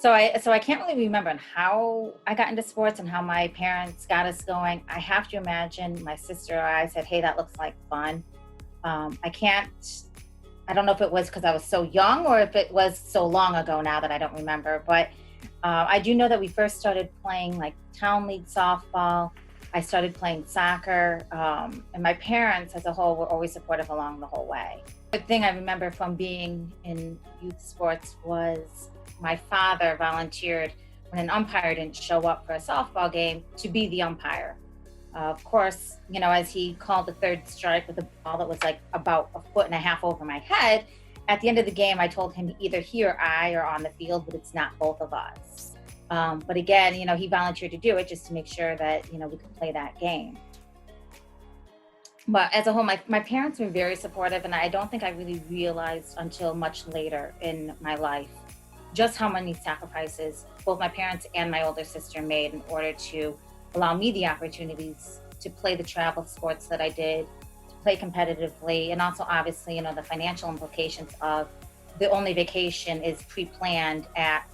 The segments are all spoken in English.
So I can't really remember how I got into sports and how my parents got us going. I have to imagine my sister or I said, "Hey, that looks like fun." I can't. I don't know if it was because I was so young or if it was so long ago now that I don't remember. But I do know that we first started playing like town league softball. I started playing soccer, and my parents, as a whole, were always supportive along the whole way. The thing I remember from being in youth sports was my father volunteered when an umpire didn't show up for a softball game to be the umpire. Of course, as he called the third strike with a ball that was like about a foot and a half over my head, at the end of the game, I told him either he or I are on the field, but it's not both of us. But again, he volunteered to do it just to make sure that, we could play that game. But as a whole, my parents were very supportive, and I don't think I really realized until much later in my life just how many sacrifices both my parents and my older sister made in order to allow me the opportunities to play the travel sports that I did, to play competitively, and also obviously, the financial implications of the only vacation is pre-planned at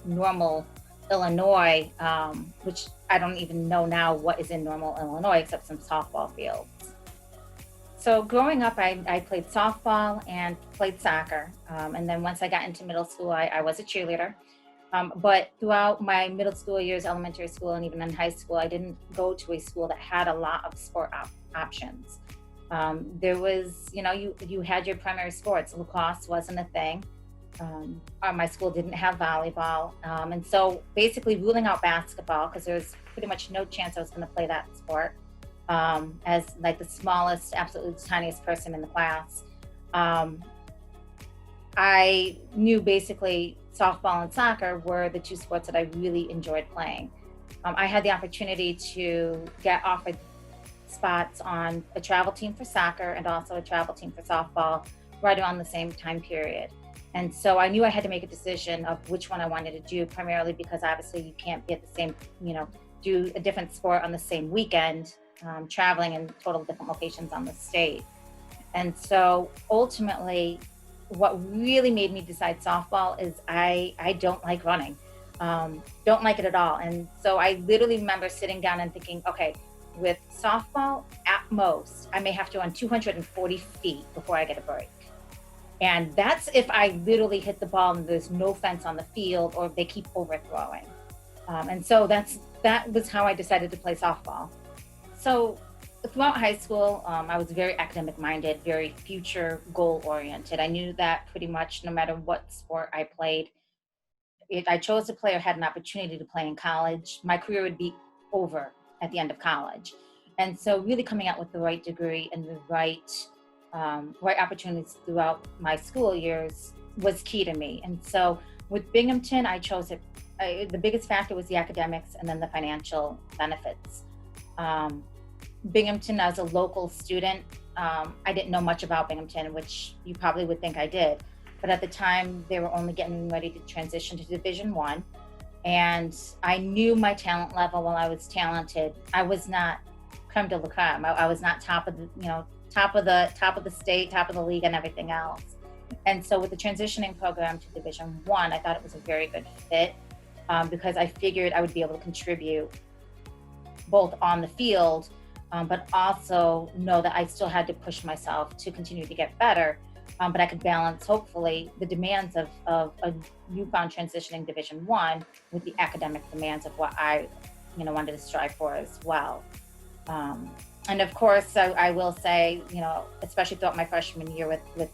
Normal, Illinois, which I don't even know now what is in Normal, Illinois, except some softball fields. So growing up, I played softball and played soccer. And then once I got into middle school, I was a cheerleader. But throughout my middle school years, elementary school, and even in high school, I didn't go to a school that had a lot of sport options. There was, you had your primary sports. Lacrosse wasn't a thing. My school didn't have volleyball. And so basically ruling out basketball, because there was pretty much no chance I was going to play that sport. As like the smallest, absolutely tiniest person in the class. I knew basically softball and soccer were the two sports that I really enjoyed playing. I had the opportunity to get offered spots on a travel team for soccer and also a travel team for softball right around the same time period. And so I knew I had to make a decision of which one I wanted to do, primarily because obviously you can't be at the same, do a different sport on the same weekend, traveling in total different locations on the state. And so ultimately, what really made me decide softball is I don't like running, don't like it at all. And so I literally remember sitting down and thinking, okay, with softball, at most, I may have to run 240 feet before I get a break. And that's if I literally hit the ball and there's no fence on the field or they keep overthrowing. And so that was how I decided to play softball. So throughout high school, I was very academic minded, very future goal oriented. I knew that pretty much no matter what sport I played, if I chose to play or had an opportunity to play in college, my career would be over at the end of college. And so really coming out with the right degree and the right opportunities throughout my school years was key to me. And so with Binghamton, I chose it. The biggest factor was the academics and then the financial benefits. Binghamton, as a local student, I didn't know much about Binghamton, which you probably would think I did. But at the time, they were only getting ready to transition to Division I. And I knew my talent level. While I was talented, I was not creme de la creme. I was not top of the state, top of the league, and everything else. And so with the transitioning program to Division I thought it was a very good fit because I figured I would be able to contribute both on the field, but also know that I still had to push myself to continue to get better. But I could balance, hopefully, the demands of a newfound transitioning Division I with the academic demands of what I, wanted to strive for as well. And of course, I will say, especially throughout my freshman year with the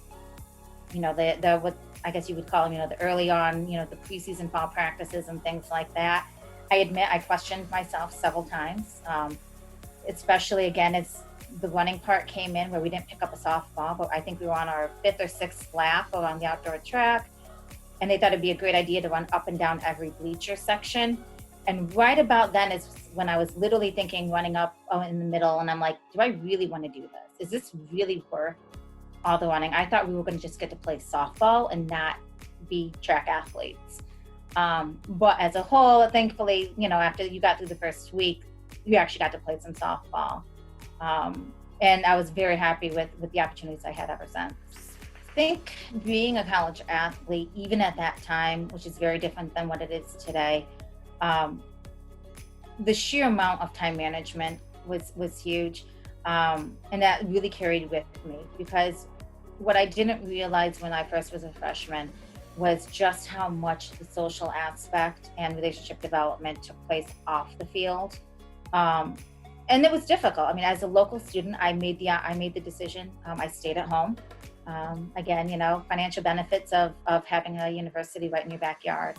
what I guess you would call them, the early on, the preseason fall practices and things like that. I admit I questioned myself several times, especially again as the running part came in where we didn't pick up a softball, but I think we were on our 5th or 6th lap around the outdoor track. And they thought it'd be a great idea to run up and down every bleacher section. And right about then is when I was literally thinking running up in the middle. And I'm like, do I really want to do this? Is this really worth all the running? I thought we were going to just get to play softball and not be track athletes. But as a whole, thankfully, after you got through the first week, you actually got to play some softball. And I was very happy with the opportunities I had ever since. think being a college athlete, even at that time, which is very different than what it is today, um, the sheer amount of time management was huge, and that really carried with me because what I didn't realize when I first was a freshman was just how much the social aspect and relationship development took place off the field. Um, and it was difficult. I mean, as a local student, I made the decision. I stayed at home. Again, financial benefits of having a university right in your backyard.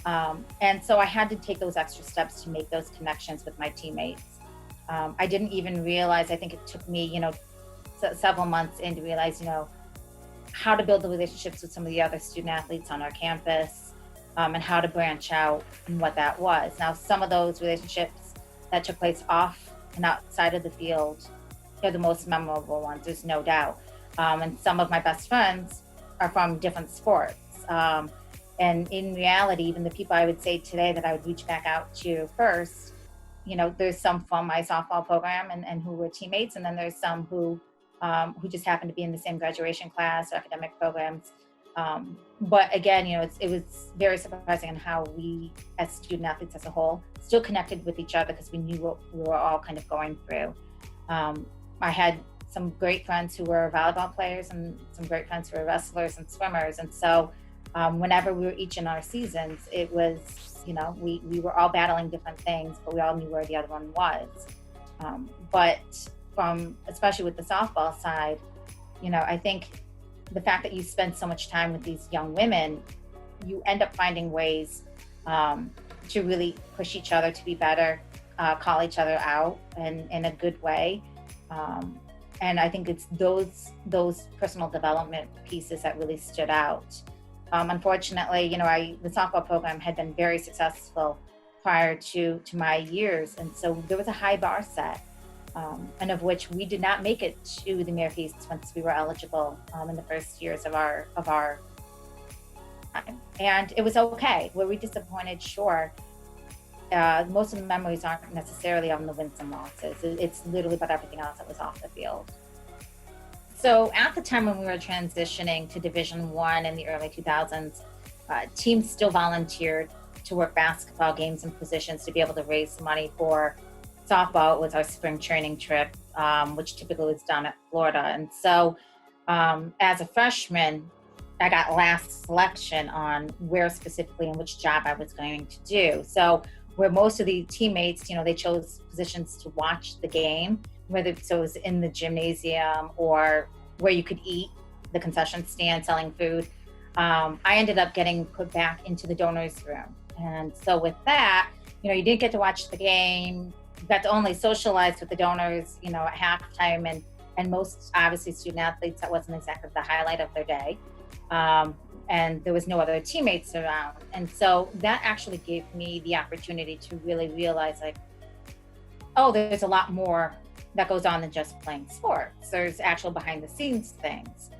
And so I had to take those extra steps to make those connections with my teammates. I didn't even realize, I think it took me, several months in to realize, how to build the relationships with some of the other student athletes on our campus, and how to branch out and what that was. Now, some of those relationships that took place off and outside of the field are the most memorable ones, there's no doubt. And some of my best friends are from different sports. And in reality, even the people I would say today that I would reach back out to first, there's some from my softball program and who were teammates, and then there's some who just happened to be in the same graduation class or academic programs. But again, it was very surprising in how we, as student athletes as a whole, still connected with each other because we knew what we were all kind of going through. I had some great friends who were volleyball players and some great friends who were wrestlers and swimmers. And so whenever we were each in our seasons, it was, we were all battling different things, but we all knew where the other one was. But especially with the softball side, I think the fact that you spend so much time with these young women, you end up finding ways to really push each other to be better, call each other out in a good way. And I think it's those personal development pieces that really stood out. Unfortunately, the softball program had been very successful prior to my years. And so there was a high bar set, and of which we did not make it to the America East once we were eligible in the first years of our time. And it was okay. Were we disappointed? Sure. Most of the memories aren't necessarily on the wins and losses. It's literally about everything else that was off the field. So at the time when we were transitioning to Division I in the early 2000s, teams still volunteered to work basketball games and positions to be able to raise money for softball. It was our spring training trip, which typically was done at Florida. And so as a freshman, I got last selection on where specifically and which job I was going to do. So where most of the teammates, they chose positions to watch the game, whether so it was in the gymnasium or where you could eat, the concession stand selling food. I ended up getting put back into the donors room. And so with that, you didn't get to watch the game. You got to only socialize with the donors, at halftime. And most, obviously, student athletes, that wasn't exactly the highlight of their day. And there was no other teammates around. And so that actually gave me the opportunity to really realize, there's a lot more that goes on than just playing sports. There's actual behind the scenes things.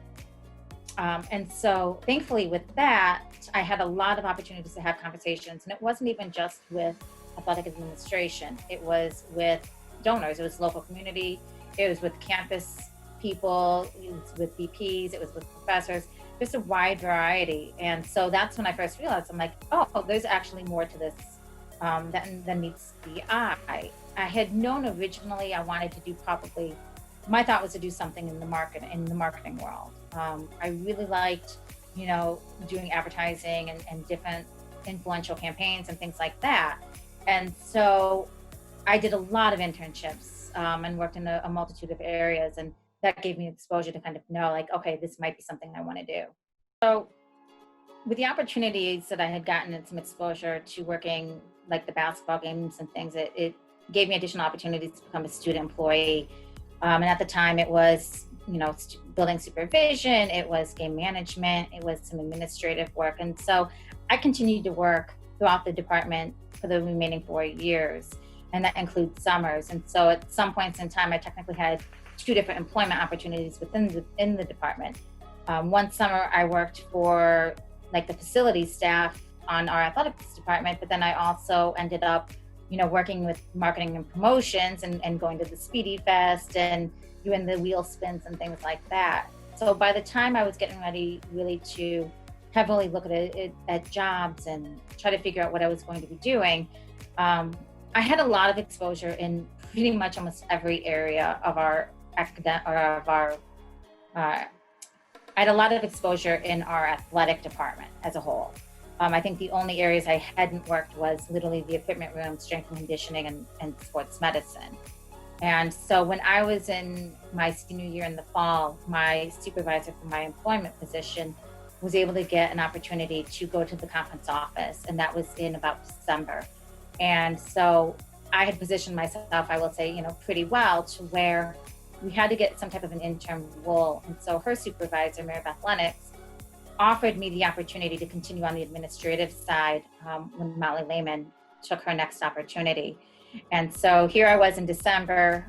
And so thankfully with that, I had a lot of opportunities to have conversations. And it wasn't even just with athletic administration. It was with donors. It was local community. It was with campus people. It was with VPs. It was with professors. Just a wide variety. And so that's when I first realized, I'm like, there's actually more to this than meets the eye. I had known originally I wanted to do my thought was to do something in the marketing world. I really liked, doing advertising and different influential campaigns and things like that. And so I did a lot of internships and worked in a multitude of areas. And that gave me exposure to kind of know, okay, this might be something I want to do. So with the opportunities that I had gotten and some exposure to working like the basketball games and things, it gave me additional opportunities to become a student employee. And at the time it was, building supervision, it was game management, it was some administrative work. And so I continued to work throughout the department for the remaining 4 years. And that includes summers. And so at some points in time, I technically had 2 different employment opportunities in the department. One summer I worked for the facilities staff on our athletics department, but then I also ended up, working with marketing and promotions and going to the Speedy Fest and doing the wheel spins and things like that. So by the time I was getting ready really to heavily look at jobs and try to figure out what I was going to be doing, I had a lot of exposure in pretty much almost every area of our academic or of our. Uh, I had a lot of exposure in our athletic department as a whole. I think the only areas I hadn't worked was literally the equipment room, strength and conditioning, and sports medicine. And so when I was in my senior year in the fall, my supervisor for my employment position was able to get an opportunity to go to the conference office, and that was in about December. And so I had positioned myself, I will say, pretty well to where we had to get some type of an interim role. And so her supervisor, Mary Beth Lennox, offered me the opportunity to continue on the administrative side when Molly Lehman took her next opportunity. And so here I was in December,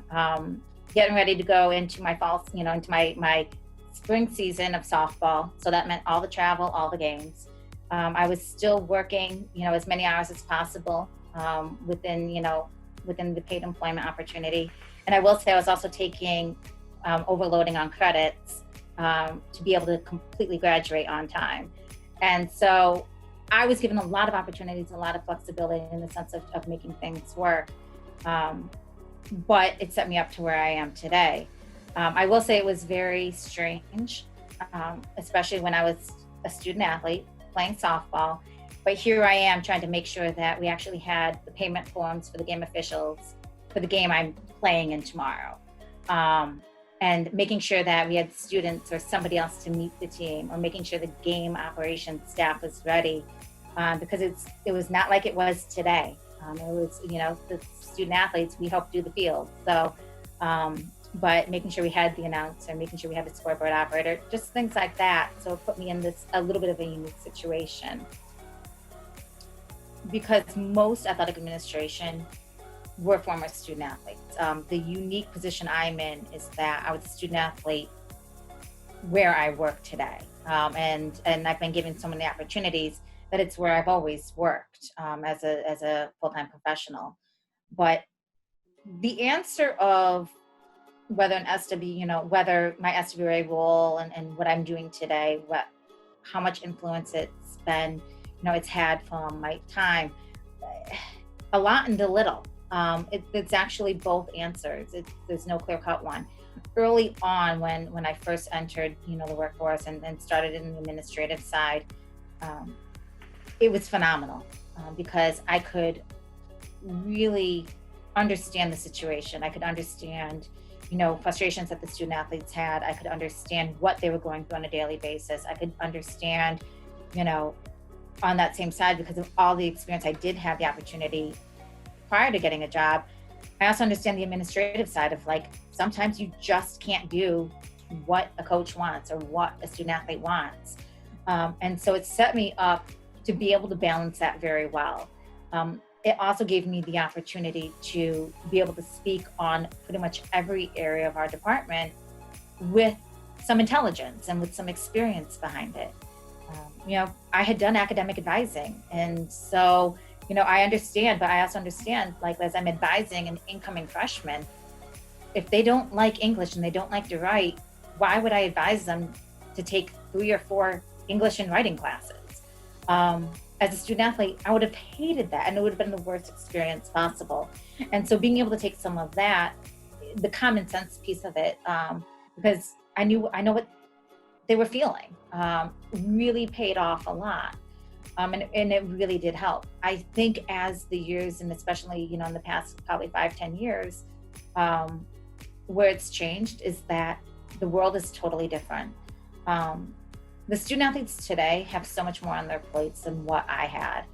getting ready to go into my fall, into my spring season of softball. So that meant all the travel, all the games. I was still working, as many hours as possible within the paid employment opportunity. And I will say I was also taking overloading on credits to be able to completely graduate on time. And so I was given a lot of opportunities, a lot of flexibility in the sense of making things work. But it set me up to where I am today. I will say it was very strange, especially when I was a student athlete playing softball. But here I am trying to make sure that we actually had the payment forms for the game officials for the game I'm playing in tomorrow. And making sure that we had students or somebody else to meet the team, or making sure the game operations staff was ready, because it was not like it was today. It was, the student athletes, we helped do the field. So, but making sure we had the announcer, making sure we had the scoreboard operator, just things like that. So it put me in a little bit of a unique situation, because most athletic administration were former student athletes. The unique position I'm in is that I was a student athlete where I work today. And I've been given so many opportunities that it's where I've always worked as a full-time professional. But the answer of whether an SW, whether my SWA role and what I'm doing today, how much influence it's been, it's had from my time, a lot and a little. It's actually both answers. There's no clear-cut one. Early on, when I first entered, the workforce and started in the administrative side, it was phenomenal because I could really understand the situation. I could understand, frustrations that the student athletes had. I could understand what they were going through on a daily basis. I could understand, on that same side, because of all the experience I did have the opportunity prior to getting a job. I also understand the administrative side of, like, sometimes you just can't do what a coach wants or what a student athlete wants. And so it set me up to be able to balance that very well. It also gave me the opportunity to be able to speak on pretty much every area of our department with some intelligence and with some experience behind it. I had done academic advising, and so I understand, but I also understand, like, as I'm advising an incoming freshman, if they don't like English and they don't like to write, why would I advise them to take 3 or 4 English and writing classes? As a student athlete, I would have hated that, and it would have been the worst experience possible. And so being able to take some of that, the common sense piece of it, because I know what they were feeling, really paid off a lot. And it really did help. I think as the years, and especially, in the past probably 5-10 years, where it's changed is that the world is totally different. The student athletes today have so much more on their plates than what I had.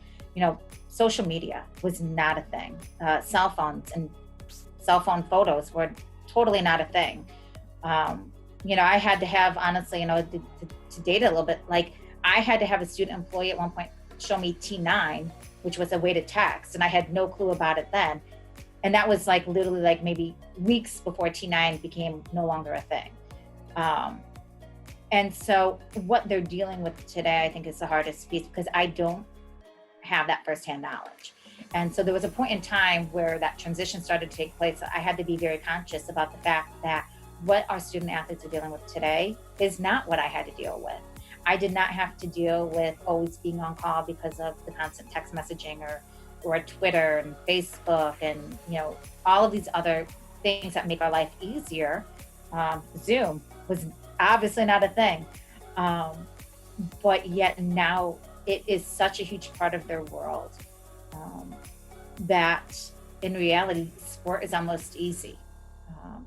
Social media was not a thing. Cell phones and cell phone photos were totally not a thing. I had to have, honestly, to date it a little bit, like, I had to have a student employee at one point show me T9, which was a way to text, and I had no clue about it then. And that was like literally like maybe weeks before T9 became no longer a thing. And so what they're dealing with today, I think, is the hardest piece, because I don't have that firsthand knowledge. And so there was a point in time where that transition started to take place. I had to be very conscious about the fact that what our student athletes are dealing with today is not what I had to deal with. I did not have to deal with always being on call because of the constant text messaging or Twitter and Facebook and all of these other things that make our life easier. Zoom was obviously not a thing, um, but yet now it is such a huge part of their world, um, that in reality, sport is almost easy. Um,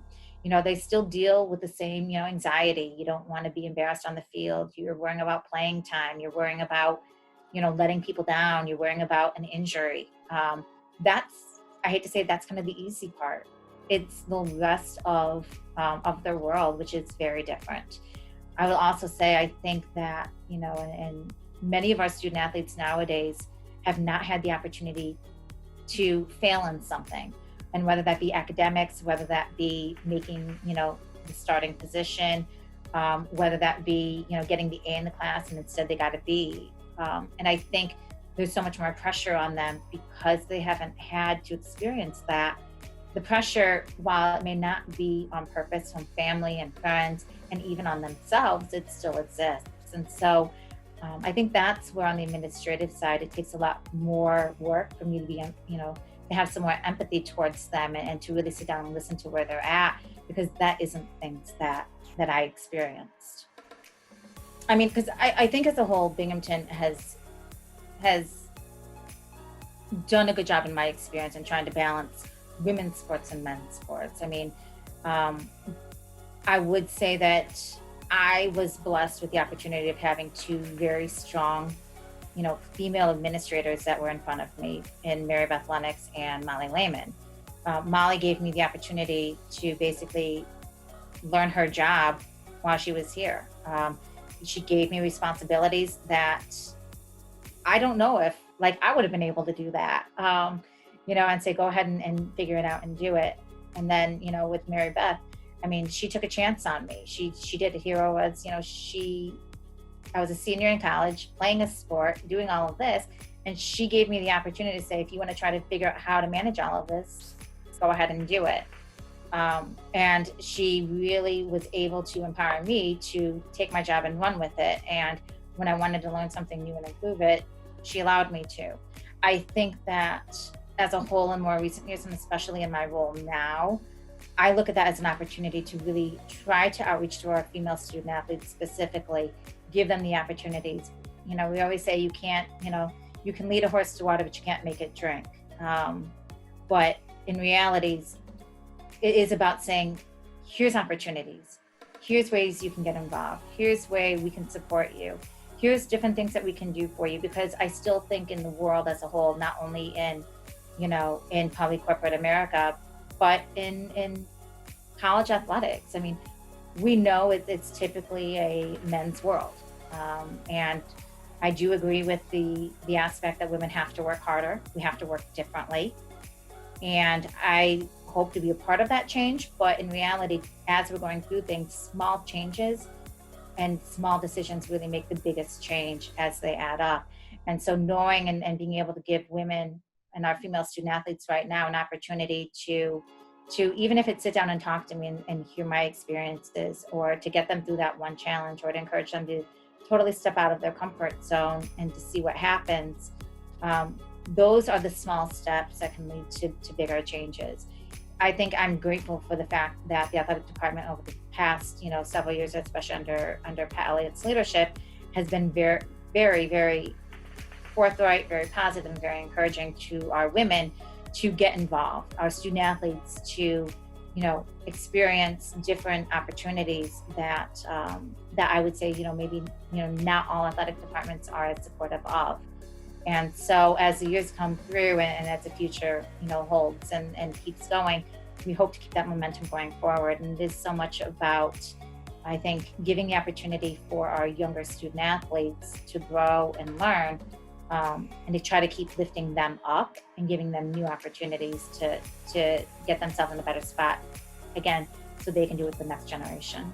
they still deal with the same, anxiety. You don't want to be embarrassed on the field. You're worrying about playing time. You're worrying about, letting people down. You're worrying about an injury. That's, I hate to say, that's kind of the easy part. It's the rest of their world, which is very different. I will also say, I think that, and many of our student athletes nowadays have not had the opportunity to fail in something. And whether that be academics, whether that be making, the starting position, whether that be, getting the A in the class and instead they got a B. And I think there's so much more pressure on them because they haven't had to experience that. The pressure, while it may not be on purpose from family and friends and even on themselves, it still exists. And so I think that's where on the administrative side, it takes a lot more work for me to be, to have some more empathy towards them and to really sit down and listen to where they're at, because that isn't things that I experienced. I mean, because I think as a whole, Binghamton has done a good job in my experience in trying to balance women's sports and men's sports. I mean, I would say that I was blessed with the opportunity of having two very strong, female administrators that were in front of me in Mary Beth Lennox and Molly Lehman. Molly gave me the opportunity to basically learn her job while she was here. She gave me responsibilities that I don't know if, I would have been able to do that, and say, go ahead and figure it out and do it. And then, with Mary Beth, I mean, she took a chance on me. She did. Hero was, I was a senior in college, playing a sport, doing all of this. And she gave me the opportunity to say, if you want to try to figure out how to manage all of this, go ahead and do it. And she really was able to empower me to take my job and run with it. And when I wanted to learn something new and improve it, she allowed me to. I think that as a whole in more recent years, and especially in my role now, I look at that as an opportunity to really try to outreach to our female student athletes specifically, give them the opportunities. We always say you can't, you can lead a horse to water, but you can't make it drink. But in realities, it is about saying, here's opportunities. Here's ways you can get involved. Here's way we can support you. Here's different things that we can do for you. Because I still think in the world as a whole, not only in, in probably corporate America, but in college athletics. I mean, we know it's typically a men's world. And I do agree with the aspect that women have to work harder. We have to work differently. And I hope to be a part of that change. But in reality, as we're going through things, small changes and small decisions really make the biggest change as they add up. And so knowing and being able to give women and our female student athletes right now an opportunity to even if it's sit down and talk to me and hear my experiences, or to get them through that one challenge, or to encourage them to totally step out of their comfort zone and to see what happens. Those are the small steps that can lead to bigger changes. I think I'm grateful for the fact that the athletic department over the past, several years, especially under Pat Elliott's leadership, has been very, very, very forthright, very positive, and very encouraging to our women to get involved, our student athletes to, experience different opportunities that I would say, maybe, not all athletic departments are as supportive of. And so as the years come through and as the future, holds and keeps going, we hope to keep that momentum going forward. And it is so much about, I think, giving the opportunity for our younger student athletes to grow and learn, and to try to keep lifting them up and giving them new opportunities to get themselves in a better spot, again, so they can do it with the next generation.